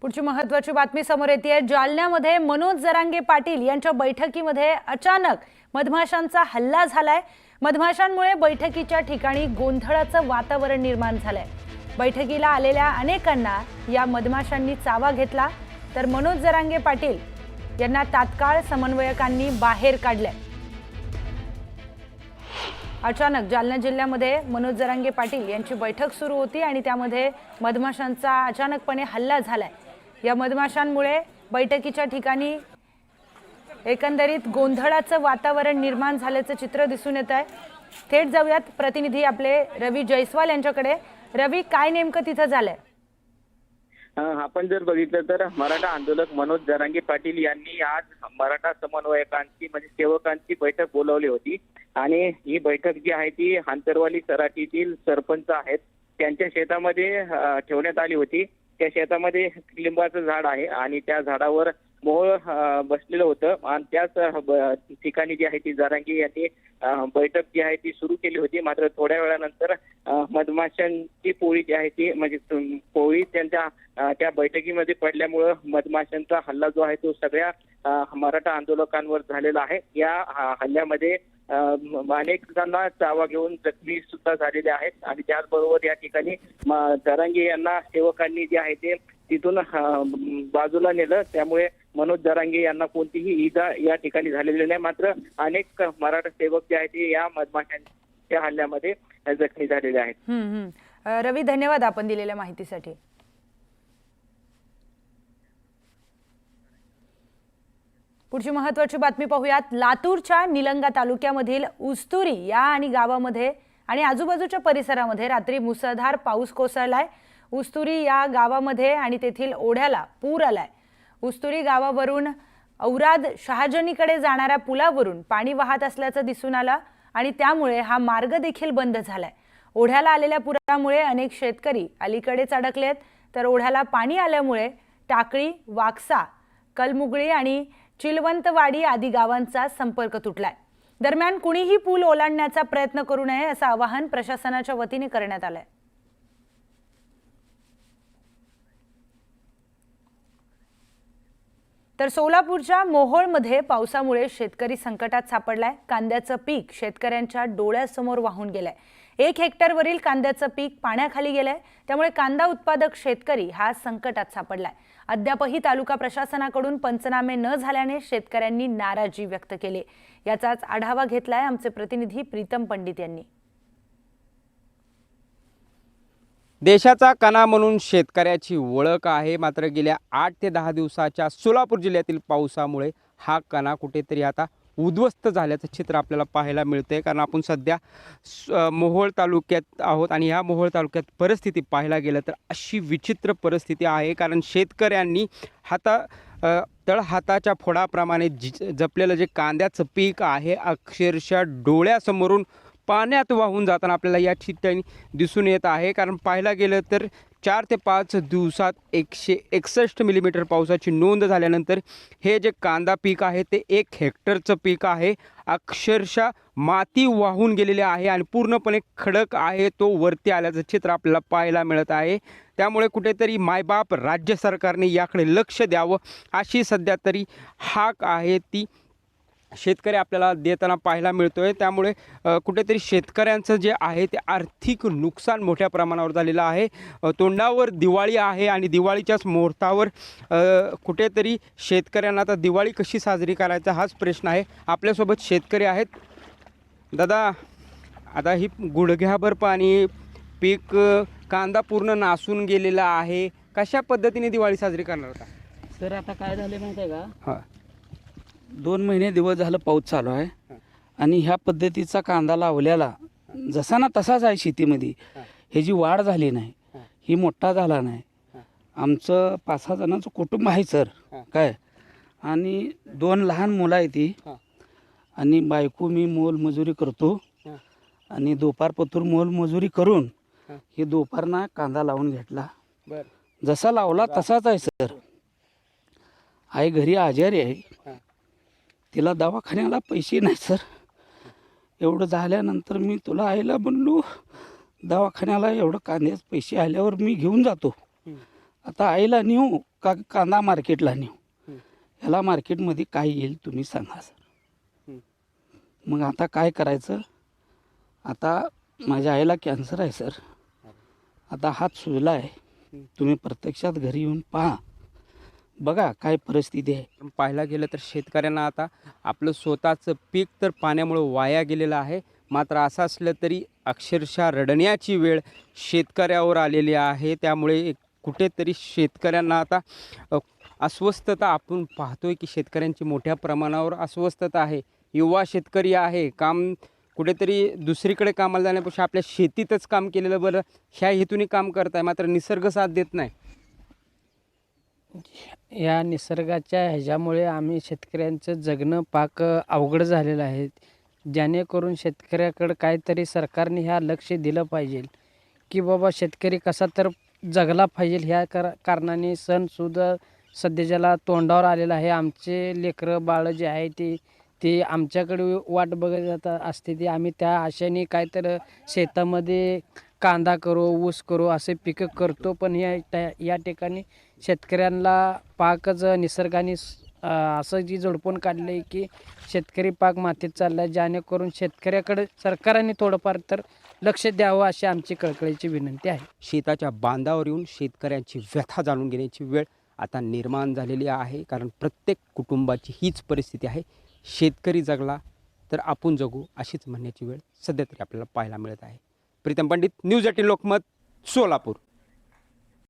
पुढची महत्त्वाची बातमी समोर येते। जालन्यामध्ये मनोज जरांगे पाटील यांच्या बैठकीमध्ये अचानक मधमाशांचा हल्ला झालाय। मधमाशांमुळे बैठकीच्या ठिकाणी गोंधळाचं वातावरण निर्माण झालंय। बैठकीला आलेल्या अनेकांना या मधमाशांनी चावा घेतला, तर मनोज जरांगे पाटील यांना तात्काळ समन्वयकांनी बाहेर काढले। अचानक जालना जिल्ह्यामध्ये मनोज जरांगे पाटील यांची बैठक सुरू होती आणि त्यामध्ये मधमाशांचा अचानकपणे हल्ला झालाय। या मधमाशांमुळे बैठकीच्या ठिकाणी एकंदरीत गोंधळाचं वातावरण निर्माण झाल्याचं चित्र दिसून येत आहे। थेट जाऊयात प्रतिनिधी आपले रवी जयस्वाल यांच्याकडे। रवी, काय नेमकं तिथं झालंय? आपण जर बघितलं तर मराठा आंदोलक मनोज जरांगे पाटील यांनी आज मराठा समन्वयकांची म्हणजे सेवकांची बैठक बोलावली होती आणि ही बैठक जी आहे ती आंतरवाली सराटीतील सरपंच आहेत त्यांच्या शेतामध्ये ठेवण्यात आली होती। त्या शेतामध्ये लिंबाचं झाड आहे आणि त्या झाडावर मोहोळ बसलेलं होतं आणि त्याच ठिकाणी जी आहे ती जरांगे यांनी बैठक जी आहे ती सुरू केली होती। मात्र थोड्या वेळानंतर मधमाशांची पोळी जी आहे ती म्हणजे पोळी त्यांच्या त्या बैठकीमध्ये पडल्यामुळं मधमाशांचा हल्ला जो आहे तो सगळ्या मराठा आंदोलकांवर झालेला आहे। या हल्ल्यामध्ये अनेक जणांना चावा घेऊन जखमी सुद्धा झालेले आहेत आणि त्याचबरोबर या ठिकाणी जरांगे यांना सेवकांनी जे आहे ते तिथून बाजूला नेलं। त्यामुळे मनोज जरांगे यांना कोणतीही इजा या ठिकाणी झालेली नाही। मात्र अनेक मराठा सेवक जे आहेत ते या मधमाशांच्या हल्ल्यामध्ये जखमी झालेले आहेत। रवी, धन्यवाद आपण दिलेल्या माहितीसाठी। पुढची महत्त्वाची बातमी पाहूयात। लातूरच्या निलंगा तालुक्यामधील उस्तुरी या आणि गावामध्ये आणि आजूबाजूच्या परिसरामध्ये रात्री मुसळधार पाऊस कोसळलाय। उस्तुरी या गावामध्ये आणि तेथील ओढ्याला पूर आलाय। उस्तुरी गावावरून औराद शहाजनीकडे जाणाऱ्या पुलावरून पाणी वाहत असल्याचं दिसून आलं आणि त्यामुळे हा मार्ग देखील बंद झालाय। ओढ्याला आलेल्या पुरामुळे अनेक शेतकरी अलीकडेच अडकलेत, तर ओढ्याला पाणी आल्यामुळे टाकळी, वाकसा, कलमुगळी आणि चिलवंतवाडी आदी गावांचा संपर्क तुटलाय। दरम्यान कुणीही पूल ओलांडण्याचा प्रयत्न करू नये असं आवाहन प्रशासनाच्या वतीने करण्यात आलंय। तर सोलापूरच्या मोहोळमध्ये पावसामुळे शेतकरी संकटात सापडलाय। कांद्याचं पीक शेतकऱ्यांच्या डोळ्यासमोर वाहून गेलंय। 1 हेक्टरवरील कांद्याचं पीक पाण्याखाली गेलंय, त्यामुळे कांदा उत्पादक शेतकरी हा संकटात सापडलाय। अद्यापही तालुका प्रशासनाकडून पंचनामे न झाल्याने शेतकऱ्यांनी नाराजी व्यक्त केली। याचाच आढावा घेतलाय आमचे प्रतिनिधी प्रीतम पंडित यांनी। देशाचा कणा म्हणून शेतकऱ्याची ओळख आहे, मात्र गेल्या 8 ते 10 दिवसाच्या सोलापूर जिल्ह्यातील पावसामुळे हा कणा कुठेतरी आता उद्ध्वस्त झाल्याचं चित्र आपल्याला पाहायला मिळते। कारण आपण सध्या मोहोळ तालुक्यात आहोत आणि ह्या मोहोळ तालुक्यात परिस्थिती पाहायला गेलं तर अशी विचित्र परिस्थिती आहे। कारण शेतकऱ्यांनी तळहाताच्या फोडाप्रमाणे जपलेलं जे कांद्याचं पीक आहे अक्षरशः डोळ्यासमोरून पाण्यात वाहून जाताना आपल्याला या ठिकाणी दिसून येत आहे। कारण पाहायला गेलं तर 4 ते 5 दिवसात 161 मिलीमीटर पावसाची नोंद झाल्यानंतर हे जे कांदा पीक आहे ते 1 हेक्टरचं पीक आहे। अक्षरशः माती वाहून गेलेली आहे आणि पूर्णपणे खडक आहे तो वरती आल्याचं चित्र आपल्याला पाहायला मिळत आहे। त्यामुळे कुठेतरी मायबाप राज्य सरकारने याकडे लक्ष द्यावं अशी सध्या तरी हाक आहे ती शेतकरी आपल्याला देताना पाहायला मिळतोय। त्यामुळे कुठेतरी शेतकऱ्यांचं जे आहे ते आर्थिक नुकसान मोठ्या प्रमाणावर झालेलं आहे। तोंडावर दिवाळी आहे आणि दिवाळीच्याच मुहूर्तावर कुठेतरी शेतकऱ्यांना आता दिवाळी कशी साजरी करायचा हाच प्रश्न आहे। आपल्यासोबत शेतकरी आहेत। दादा, आता ही गुडघ्याभर पाणी पीक कांदा पूर्ण नासून गेलेला आहे, कशा पद्धतीने दिवाळी साजरी करणार होता? सर, आता काय झाले माहिती आहे का, हां 2 महिने दिवस झालं पाऊस चालू आहे आणि ह्या पद्धतीचा कांदा लावल्याला जसा ना तसाच आहे शेतीमध्ये। ह्याची वाढ झाली नाही, ही मोठा झाला नाही। आमचं 5-6 जणांचं कुटुंब आहे सर काय, आणि 2 लहान मुलं आहे ती आणि बायको मी मोलमजुरी करतो आणि दुपारपतूर मोलमजुरी करून हे दुपारना कांदा लावून घेतला। जसा लावला तसाच आहे सर। आई घरी आजारी आहे, तिला दवाखान्याला पैसे नाही सर। एवढं झाल्यानंतर मी तुला आईला म्हणलो दवाखान्याला एवढं कांद्याचे पैसे आल्यावर मी घेऊन जातो, आता आईला नेऊ का कांदा मार्केटला नेऊ, ह्याला मार्केटमध्ये काय येईल तुम्ही सांगा सर. मग आता काय करायचं. आता माझ्या आईला कॅन्सर आहे सर. आता हात सुजला आहे. तुम्ही प्रत्यक्षात घरी येऊन पहा, बघा काय परिस्थिती आहे. पण पाहायला गेलं तर शेतकऱ्यांना आता आपलं स्वतःचं पीक तर पाण्यामुळे वाया गेलेलं आहे. मात्र असं असलं तरी अक्षरशः रडण्याची वेळ शेतकऱ्यावर आलेली आहे. त्यामुळे कुठेतरी शेतकऱ्यांना आता अस्वस्थता आपण पाहतोय की शेतकऱ्यांची मोठ्या प्रमाणावर अस्वस्थता आहे. युवा शेतकरी आहे, काम कुठेतरी दुसरीकडे कामाला जाण्यापेक्षा आपल्या शेतीतच काम केलेलं बरं ह्या हेतूने काम करत आहे. मात्र निसर्ग साथ देत नाही. या निसर्गाच्या ह्याच्यामुळे आम्ही शेतकऱ्यांचं जगणं पाक अवघड झालेलं आहे. जेणेकरून शेतकऱ्याकडं काहीतरी सरकारने ह्या लक्ष दिलं पाहिजे की बाबा शेतकरी कसा तर जगला पाहिजे. ह्या कारणाने सणसुद्धा सध्या ज्याला तोंडावर आलेला आहे. आमचे लेकरं बाळं जे आहे ते आमच्याकडे वाट बघत असते. ते आम्ही त्या आशेने काहीतरी शेतामध्ये कांदा करू, ऊस करू असे पिकं करतो. पण या ठिकाणी शेतकऱ्यांना पाकच निसर्गाने असं जी जोडपून काढलं आहे की शेतकरी पाक मातीत चालला आहे. जेणेकरून शेतकऱ्याकडे सरकारने थोडंफार तर लक्ष द्यावं अशी आमची कळकळीची विनंती आहे. शेताच्या बांधावर येऊन शेतकऱ्यांची व्यथा जाणून घेण्याची वेळ आता निर्माण झालेली आहे. कारण प्रत्येक कुटुंबाची हीच परिस्थिती आहे. शेतकरी जगला तर आपण जगू अशीच म्हणण्याची वेळ सध्या तरी आपल्याला पाहायला मिळत आहे. प्रीतम पंडित, न्यूज 18 लोकमत, सोलापूर.